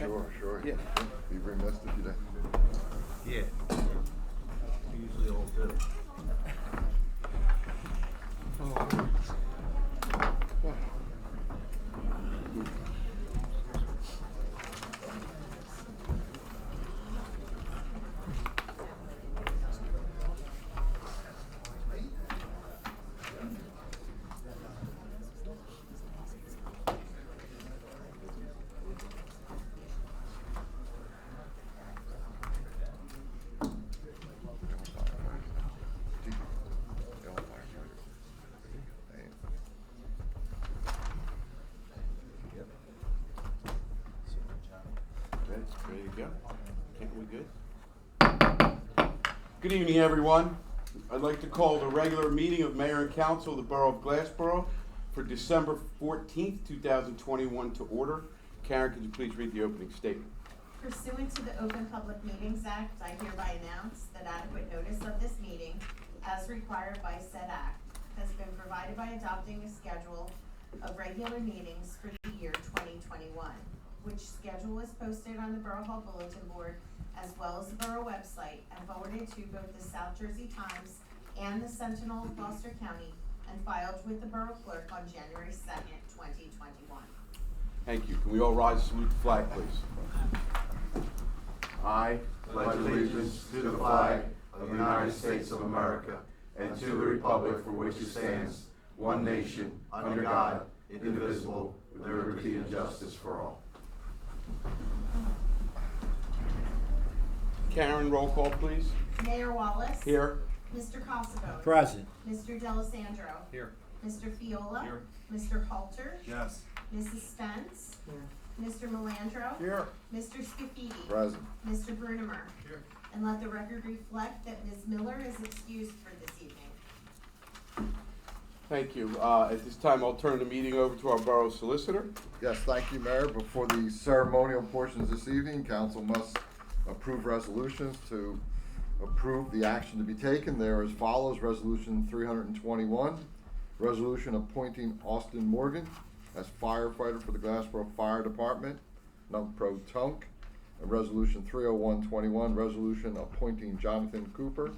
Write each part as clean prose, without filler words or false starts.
Okay. Sure. Yeah. Be remiss if you didn't. Yeah. We usually all do. Ready to go? Can't we good? Good evening, everyone. I'd like to call the regular meeting of Mayor and Council of the Borough of Glassboro for December 14th, 2021 to order. Karen, could you please read the opening statement? Pursuant to the Open Public Meetings Act, I hereby announce that adequate notice of this meeting, as required by said act, has been provided by adopting a schedule of regular meetings for the year 2021, which schedule is posted on the Borough Hall Bulletin Board as well as the Borough website and forwarded to both the South Jersey Times and the Sentinel of Gloucester County and filed with the Borough Clerk on January 2nd, 2021. Thank you. Can we all rise and salute the flag, please? I pledge allegiance to the flag of the United States of America and to the republic for which it stands, one nation, under God, indivisible, with liberty and justice for all. Karen, roll call, please. Mayor Wallace. Here. Mr. Cossabone. Present. Mr. D'Alessandro. Here. Mr. Fiola. Here. Mr. Halter. Yes. Mrs. Spence. Here. Mr. Melandro. Here. Mr. Scafidi. Present. Mr. Brunemer. Here. And let the record reflect that Ms. Miller is excused for this evening. Thank you. At this time, I'll turn the meeting over to our Borough Solicitor. Yes, thank you, Mayor. Before the ceremonial portions this evening, council must approve resolutions. To approve the action to be taken, there as follows: Resolution 321, resolution appointing Austin Morgan as firefighter for the Glassboro Fire Department, non-pro tunc. And Resolution 30121, resolution appointing Jonathan Cooper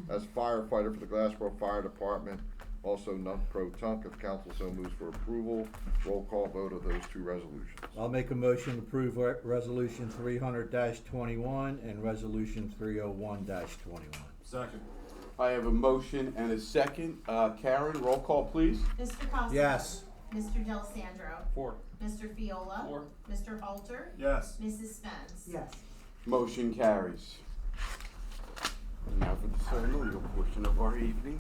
as firefighter for the Glassboro Fire Department, also non-pro tunc. If council so moves for approval, roll call vote of those two resolutions. I'll make a motion to approve resolution 300-21 and resolution 301-21. Second. I have a motion and a second. Karen, roll call, please. Mr. Cossabone. Yes. Mr. D'Alessandro. Four. Mr. Fiola. Four. Mr. Halter. Yes. Mrs. Spence. Yes. Motion carries. And now for the ceremonial portion of our evening.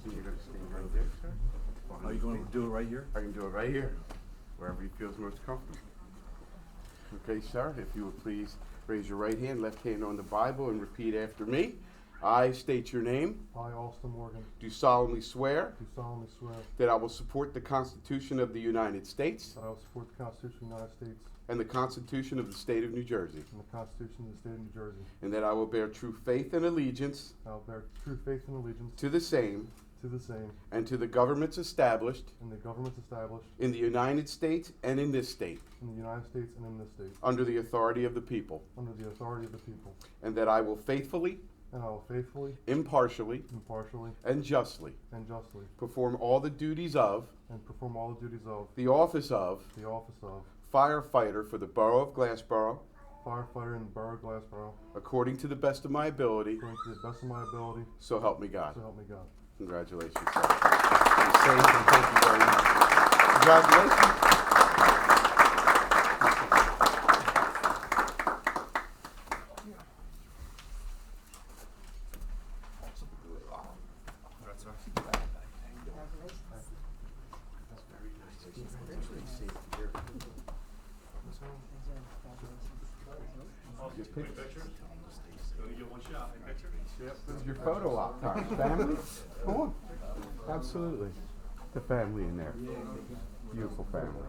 You're going to stand right there, sir. Are you going to do it right here? I can do it right here, wherever you feel most comfortable. Okay, sir, if you would please raise your right hand, left hand on the Bible, and repeat after me. I state your name, I, Austin Morgan, do solemnly swear do solemnly swear that I will support the Constitution of the United States that I will support the Constitution of the United States and the Constitution of the State of New Jersey, and the Constitution of the State of New Jersey, and that I will bear true faith and allegiance and I will bear true faith and allegiance to the same to the same and to the governments established and the governments established in the United States and in this state, in the United States and in this state, under the authority of the people, under the authority of the people, and that I will faithfully, and I will faithfully, impartially, impartially, and justly and justly perform all the duties of and perform all the duties of the office of the office of firefighter for the Borough of Glassboro, firefighter in the Borough of Glassboro, according to the best of my ability, according to the best of my ability, so help me God. so help me God. Congratulations, sir. Be safe and thank you very much. Congratulations. That's very nice. Eventually safe here. Yep, this is your photo op time. Family? Come on. Absolutely. The family in there. Beautiful family.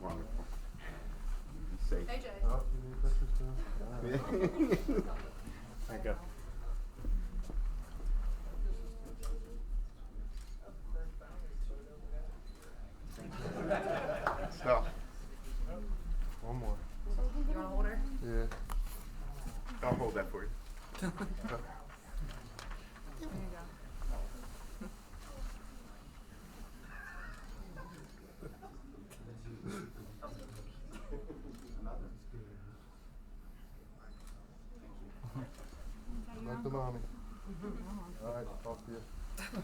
Wonderful. Be safe. Hey, Jay. Oh, you need pictures too? Thank you. Stop. One more. You wanna hold her? Yeah. I'll hold that for you. There you go. Like the mommy. All right, talk to you.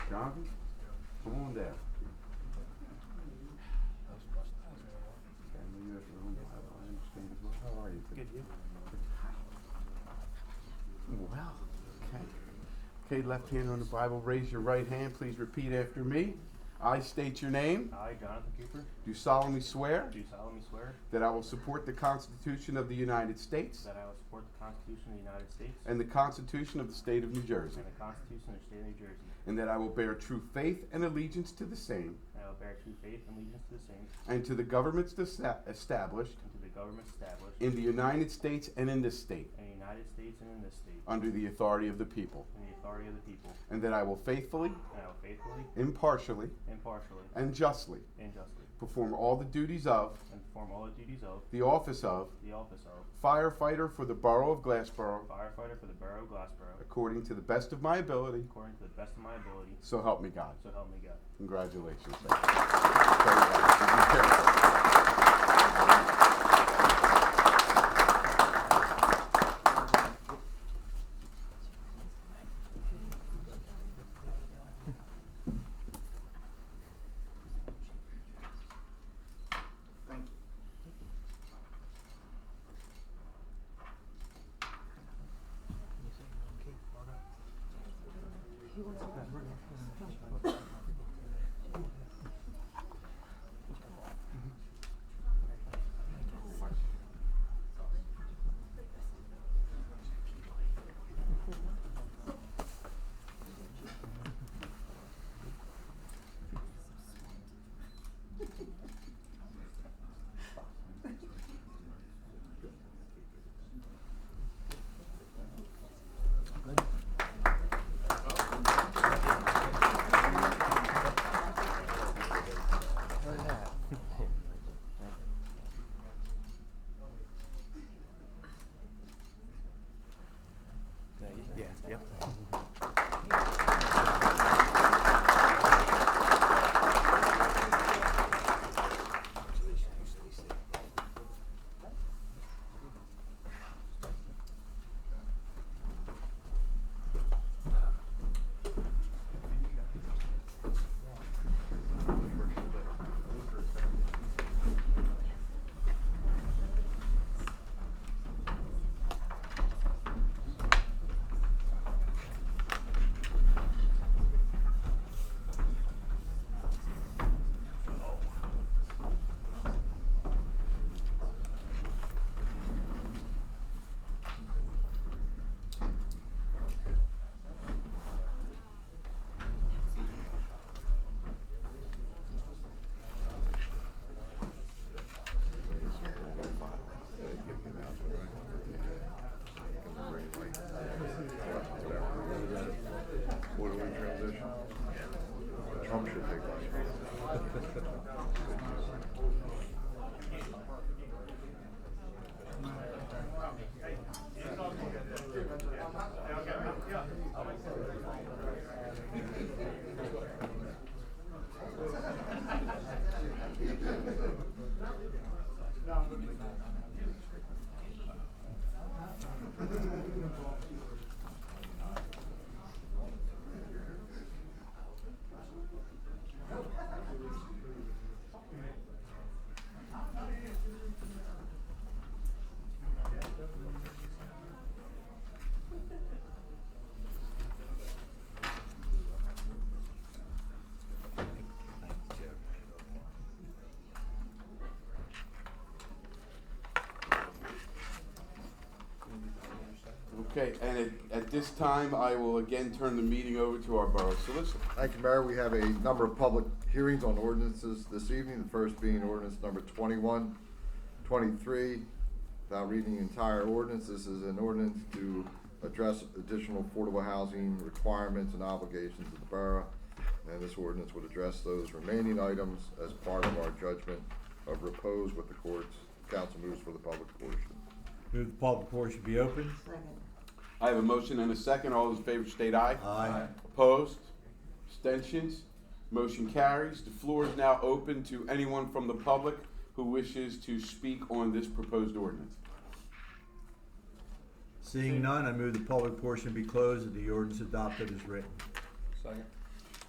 Jonathan, come on down. Family, you have your own Bible, I understand as well. How are you today? Good, you? Well, okay. Okay, left hand on the Bible, raise your right hand, please repeat after me. I state your name, I, Jonathan Cooper, do solemnly swear do solemnly swear that I will support the Constitution of the United States that I will support the Constitution of the United States and the Constitution of the State of New Jersey, and the Constitution of the State of New Jersey, and that I will bear true faith and allegiance to the same and I will bear true faith and allegiance to the same and to the governments established and to the government established in the United States and in this state, in the United States and in this state, under the authority of the people, and the authority of the people, and that I will faithfully, and I will faithfully, impartially, impartially, and justly and justly perform all the duties of and perform all the duties of the office of the office of firefighter for the Borough of Glassboro firefighter for the Borough of Glassboro according to the best of my ability, according to the best of my ability, so help me God. so help me God. Congratulations. Sir. Very well. Be careful. Okay, and at this time, I will again turn the meeting over to our borough solicitor. Thank you, Mayor. We have a number of public hearings on ordinances this evening. The first being ordinance number 2123. Without reading the entire ordinance, this is an ordinance to address additional affordable housing requirements and obligations of the borough. And this ordinance would address those remaining items as part of our judgment of repose with the courts. Council moves for the public portion. Move the public portion be open. I have a motion and a second. All those in favor state aye. Aye. Opposed? Abstentions? Motion carries. The floor is now open to anyone from the public who wishes to speak on this proposed ordinance. Seeing none, I move the public portion be closed and the ordinance adopted as written. Second.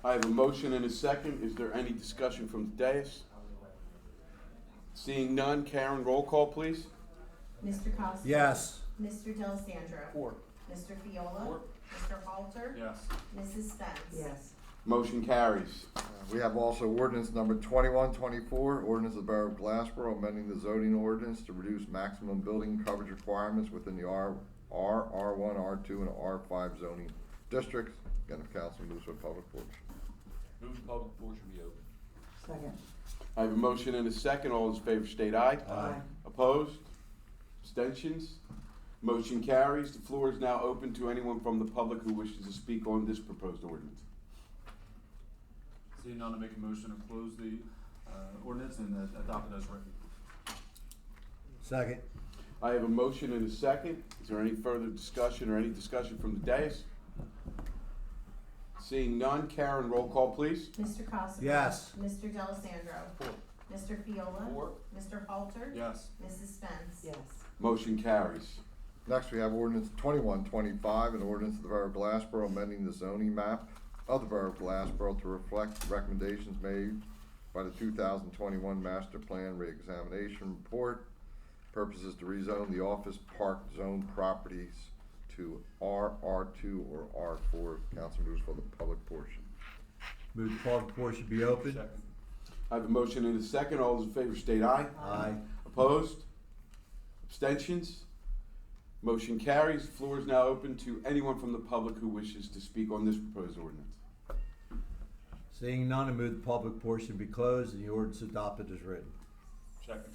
I have a motion and a second. Is there any discussion from the dais? Seeing none, Karen, roll call, please. Mr. Costa? Yes. Mr. D'Alessandro? Four. Mr. Fiola? Four. Mr. Halter? Yes. Mrs. Spence? Yes. Motion carries. We have also ordinance number 2124, ordinance of the Borough of Glassboro amending the zoning ordinance to reduce maximum building coverage requirements within the R1, R2, and R5 zoning districts. Again, if council moves for public portion. Move the public portion be open. Second. I have a motion and a second. All those in favor state aye. Aye. Opposed? Abstentions? Motion carries. The floor is now open to anyone from the public who wishes to speak on this proposed ordinance. Seeing none, I make a motion to close the ordinance and adopt it as written. Second. I have a motion and a second. Is there any further discussion or any discussion from the dais? Seeing none, Karen, roll call, please. Mr. Costa? Yes. Mr. D'Alessandro? Four. Mr. Fiola? Four. Mr. Halter? Yes. Mrs. Spence? Yes. Motion carries. Next, we have ordinance 2125, an ordinance of the Borough of Glassboro amending the zoning map of the Borough of Glassboro to reflect the recommendations made by the 2021 Master Plan Reexamination Report. Purpose is to rezone the office park zone properties to R2 or R4. Council moves for the public portion. Move the public portion be open. Second. I have a motion and a second. All those in favor state aye. Aye. Opposed? Abstentions? Motion carries. The floor is now open to anyone from the public who wishes to speak on this proposed ordinance. Seeing none, I move the public portion be closed and the ordinance adopted as written. Second.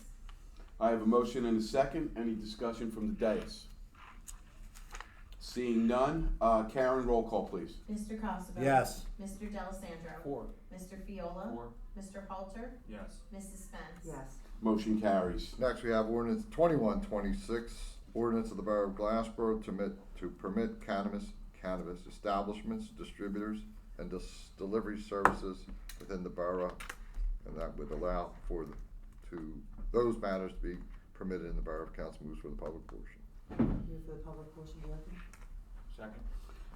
I have a motion and a second. Any discussion from the dais? Seeing none, Karen, roll call, please. Mr. Costa? Yes. Mr. D'Alessandro? Four. Mr. Fiola? Four. Mr. Halter? Yes. Mrs. Spence? Yes. Motion carries. Next, we have ordinance 2126, ordinance of the Borough of Glassboro to permit cannabis establishments, distributors, and delivery services within the borough, and that would allow for those matters to be permitted in the borough. If council moves for the public portion. Move for the public portion be open. Second.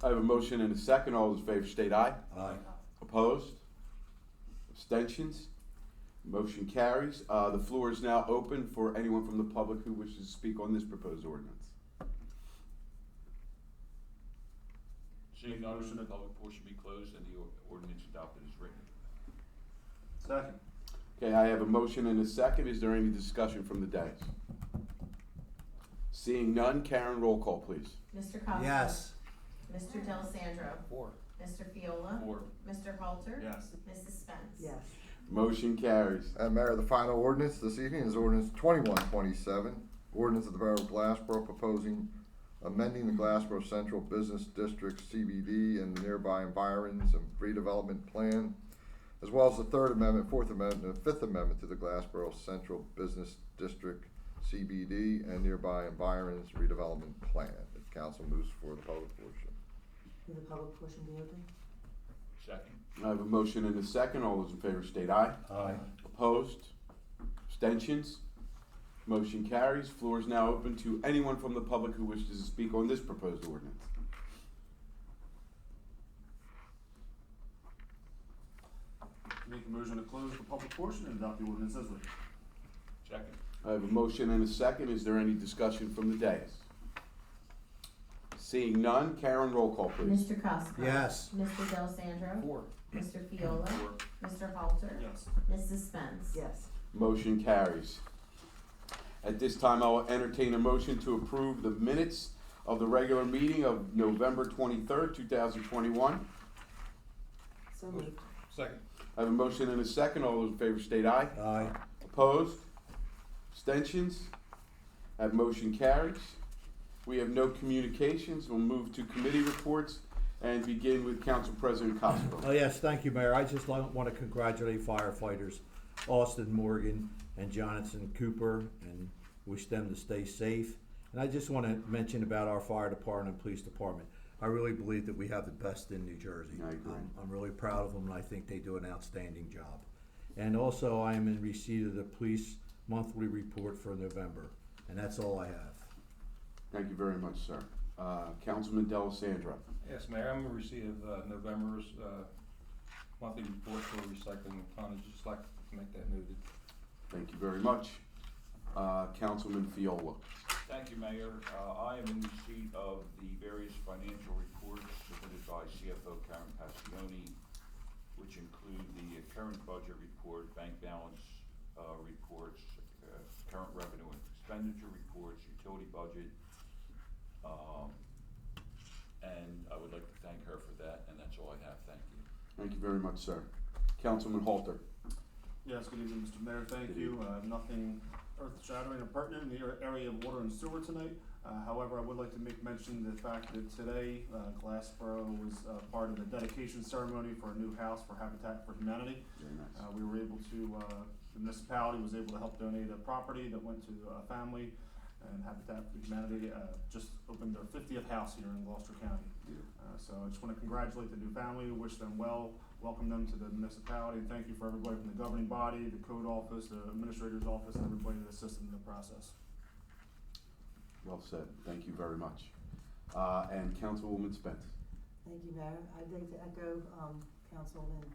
I have a motion and a second. All those in favor state aye. Aye. Opposed? Abstentions? Motion carries. The floor is now open for anyone from the public who wishes to speak on this proposed ordinance. Seeing none, the public portion be closed and the ordinance adopted as written. Second. Okay, I have a motion and a second. Is there any discussion from the dais? Seeing none, Karen, roll call, please. Mr. Costa? Yes. Mr. D'Alessandro? Four. Mr. Fiola? Four. Mr. Halter? Yes. Mrs. Spence? Yes. Motion carries. And Mayor, the final ordinance this evening is ordinance 2127, ordinance of the Borough of Glassboro proposing amending the Glassboro Central Business District CBD and the nearby environs and redevelopment plan, as well as the Third Amendment, Fourth Amendment, and Fifth Amendment to the Glassboro Central Business District CBD and nearby environs redevelopment plan. If council moves for the public portion. Move the public portion be open. Second. I have a motion and a second. All those in favor state aye. Aye. Opposed? Abstentions? Motion carries. Floor is now open to anyone from the public who wishes to speak on this proposed ordinance. Make a motion to close the public portion and adopt the ordinance as written. Second. I have a motion and a second. Is there any discussion from the dais? Seeing none, Karen, roll call, please. Mr. Costa? Yes. Mr. D'Alessandro? Four. Mr. Fiola? Four. Mr. Halter? Yes. Mrs. Spence? Yes. Motion carries. At this time, I will entertain a motion to approve the minutes of the regular meeting of November 23rd, 2021. So moved. Second. I have a motion and a second. All those in favor state aye. Aye. Opposed? Abstentions? That motion carries. We have no communications. We'll move to committee reports and begin with Council President Cosgrove. Oh, yes, thank you, Mayor. I just want to congratulate firefighters Austin Morgan and Jonathan Cooper and wish them to stay safe. And I just want to mention about our fire department and police department. I really believe that we have the best in New Jersey. I agree. I'm really proud of them, and I think they do an outstanding job. And also, I am in receipt of the police monthly report for November, and that's all I have. Thank you very much, sir. Councilman Delisandro. Yes, Mayor, I'm in receipt of November's monthly report for recycling and tonnage. Just like to make that noted. Thank you very much. Councilman Fiola. Thank you, Mayor. I am in receipt of the various financial reports submitted by CFO Karen Passione, which include the current budget report, bank balance reports, current revenue and expenditure reports, utility budget, and I would like to thank her for that, and that's all I have. Thank you. Thank you very much, sir. Councilman Halter. Yes, good evening, Mr. Mayor, thank you. Nothing earth-shattering or pertinent in the area of water and sewer tonight. However, I would like to make mention of the fact that today, Glassboro was part of the dedication ceremony for a new house for Habitat for Humanity. Very nice. We were able to, the municipality was able to help donate a property that went to a family, and Habitat for Humanity just opened their 50th house here in Gloucester County. So I just want to congratulate the new family, wish them well, welcome them to the municipality, and thank you for everybody from the governing body, the code office, the administrator's office, and everybody that assisted in the process. Well said. Thank you very much. And Councilwoman Spence. Thank you, Mayor. I'd like to echo Councilman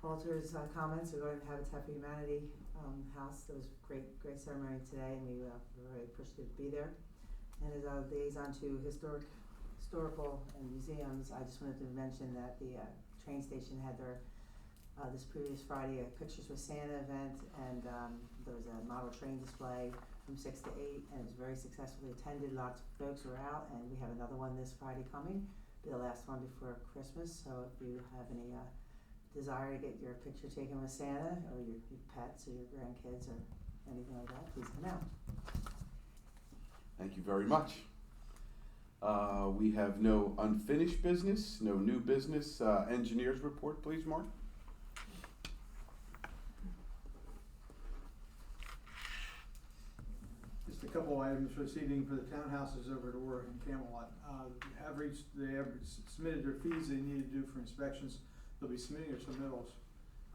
Halter's comments regarding the Habitat for Humanity house. It was great ceremony today, and we were very appreciative to be there. And as a liaison to historical and museums, I just wanted to mention that the train station had their this previous Friday a Pictures with Santa event, and there was a model train display from 6 to 8, and it was very successfully attended. Lots of folks were out, and we have another one this Friday coming, be the last one before Christmas. So if you have any desire to get your picture taken with Santa, or your pets or your grandkids or anything like that, please come out. Thank you very much. We have no unfinished business, no new business. Engineers report, please, Mark. Just a couple items for this evening for the townhouses over at Oregon Camelot. They have submitted their fees they need to do for inspections. They'll be submitting their submittals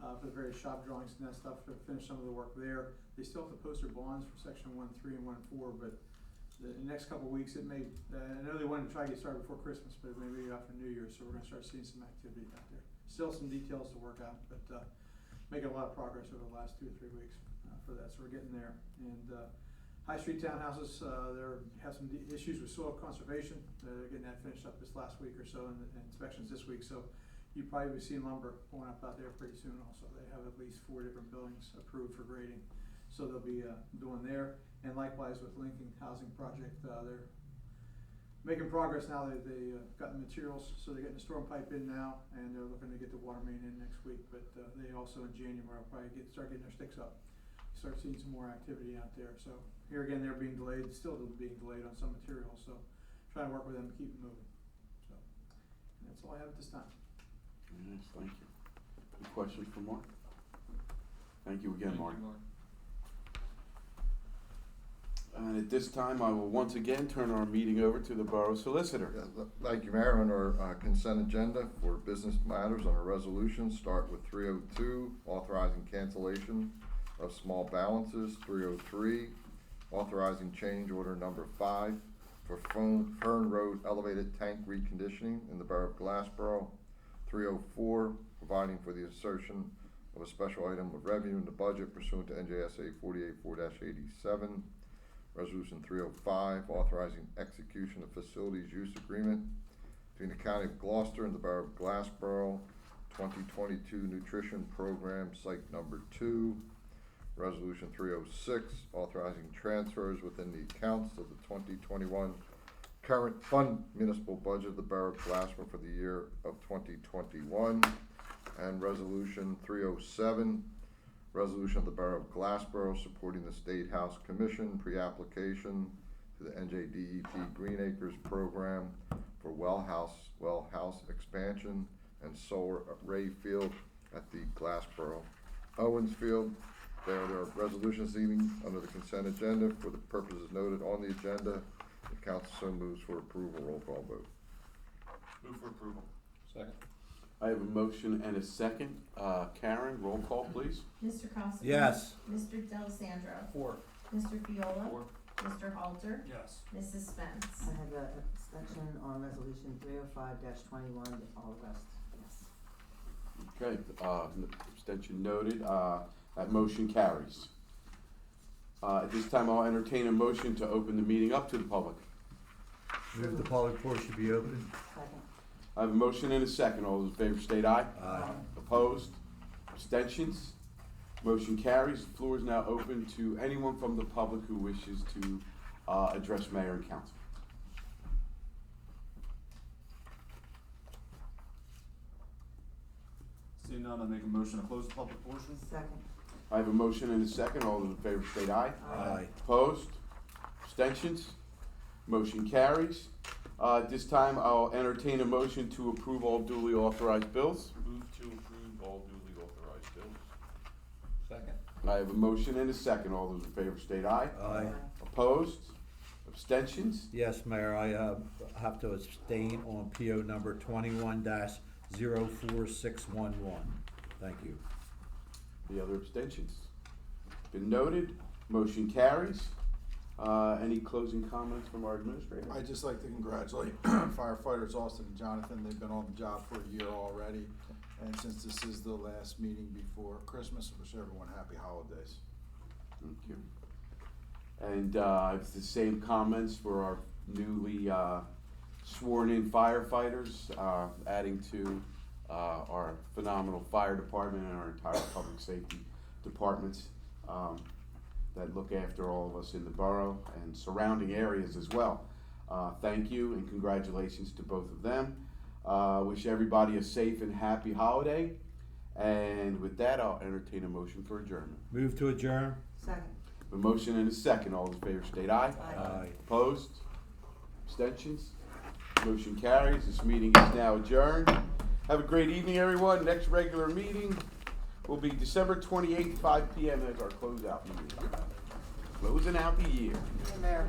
for the various shop drawings and that stuff to finish some of the work there. They still have to post their bonds for section 1.3 and 1.4, but the next couple of weeks it may, I know they wanted to try to get started before Christmas, but it may be after New Year, so we're gonna start seeing some activity out there. Still some details to work out, but making a lot of progress over the last 2 or 3 weeks for that, so we're getting there. And High Street townhouses, have some issues with soil conservation. They're getting that finished up this last week or so, and inspections this week, so you probably will see lumber going up out there pretty soon also. They have at least 4 different buildings approved for grading, so they'll be doing there. And likewise with Lincoln Housing Project, they're making progress now. They got the materials, so they're getting the storm pipe in now, and they're looking to get the water main in next week. But they also in January will probably start getting their sticks up, start seeing some more activity out there. So here again, they're being delayed, still being delayed on some materials. So trying to work with them to keep it moving. So and that's all I have at this time. Yes, thank you. Any questions for Mark? Thank you again, Mark. And at this time, I will once again turn our meeting over to the Borough Solicitor. Yeah, thank you, Mayor. On our consent agenda for business matters on our resolutions, start with 302, authorizing cancellation of small balances. 303, authorizing change order number 5 for Fern Road elevated tank reconditioning in the Borough of Glassboro. 304, providing for the assertion of a special item of revenue in the budget pursuant to NJSA 484-87. Resolution 305, authorizing execution of facilities use agreement between the County of Gloucester and the Borough of Glassboro, 2022 Nutrition Program, Site Number 2. Resolution 306, authorizing transfers within the accounts of the current fund municipal budget of the Borough of Glassboro for the year of 2021. And Resolution 307, resolution of the Borough of Glassboro supporting the State House Commission pre-application to the NJDEP Green Acres Program for well house expansion and solar array field at the Glassboro Owens Field. There are resolutions this evening under the consent agenda for the purposes noted on the agenda. The council so moves for approval. Roll call vote. Move for approval. Second. I have a motion and a second. Karen, roll call, please. Mr. Costa? Yes. Mr. D'Alessandro? Four. Mr. Viola? Four. Mr. Halter? Yes. Mrs. Spence? I have a abstention on resolution 305-21, all the rest, yes. Okay, abstention noted. That motion carries. At this time, I'll entertain a motion to open the meeting up to the public. Move the public portion be open. Second. I have a motion and a second. All those in favor state aye. Aye. Opposed? Abstentions? Motion carries. The floor is now open to anyone from the public who wishes to address mayor and council. Seeing none, I make a motion to close the public portion. Second. I have a motion and a second. All those in favor state aye. Aye. Opposed? Abstentions? Motion carries. At this time, I'll entertain a motion to approve all duly authorized bills. Move to approve all duly authorized bills. Second. I have a motion and a second. All those in favor state aye. Aye. Opposed? Abstentions? Yes, Mayor, I have to abstain on PO number 21-04611. Thank you. The other abstentions? Been noted. Motion carries. Any closing comments from our administrator? I'd just like to congratulate firefighters Austin and Jonathan. They've been on the job for a year already. And since this is the last meeting before Christmas, wish everyone happy holidays. Thank you. And it's the same comments for our newly sworn-in firefighters, adding to our phenomenal fire department and our entire public safety departments that look after all of us in the borough and surrounding areas as well. Thank you and congratulations to both of them. Wish everybody a safe and happy holiday. And with that, I'll entertain a motion for adjournment. Move to adjourn. Second. A motion and a second. All those in favor state aye. Aye. Opposed? Abstentions? Motion carries. This meeting is now adjourned. Have a great evening, everyone. Next regular meeting will be December 28th, 5 p.m. as our closeout meeting. Closing out the year. Mayor.